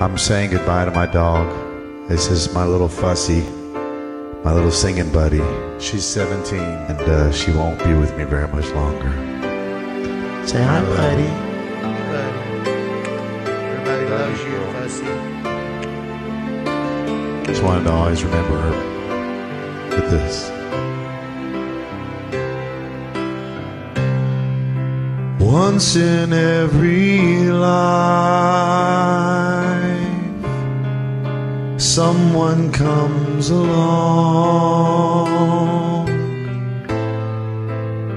I'm saying goodbye to my dog. This is my little Fussy, my little singing buddy. She's 17 and she won't be with me very much longer. Say hi, buddy. Everybody loves you, Fussy. Just wanted to always remember her with this. Once in every life, someone comes along,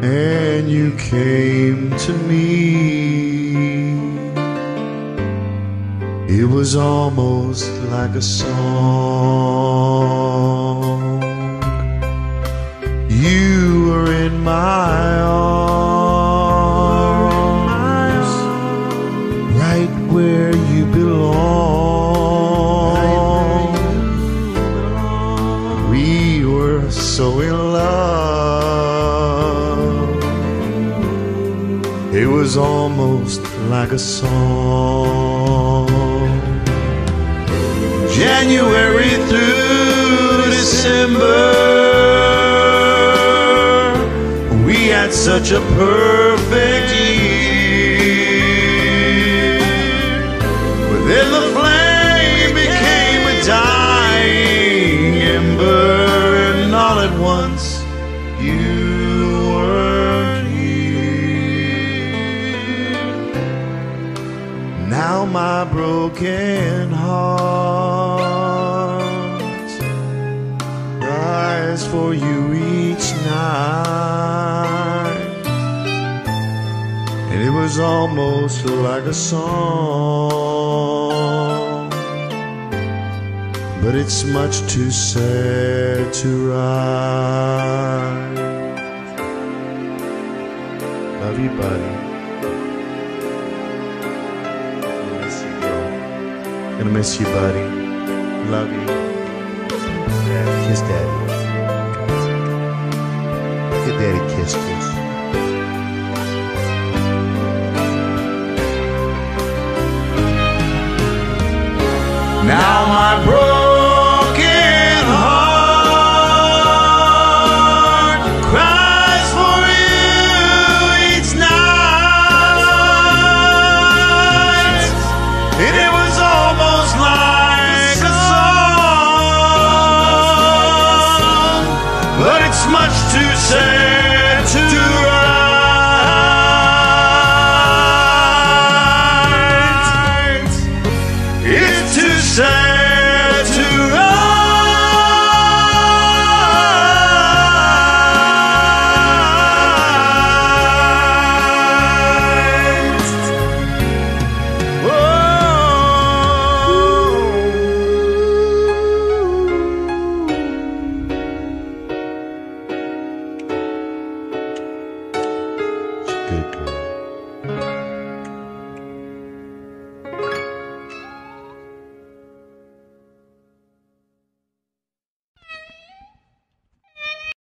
and you came to me. It was almost like a song. You were in my arms, right where you belong. We were so in love. It was almost like a song. January through December, we had such a perfect year. But then the flame became a dying ember, and all at once you weren't here. Now my broken heart cries for you each night, and it was almost like a song, but it's much too sad to write. Love you, buddy. Miss you, girl. Gonna miss you, buddy. Love you. Yeah, kiss daddy. Get daddy kiss, kiss.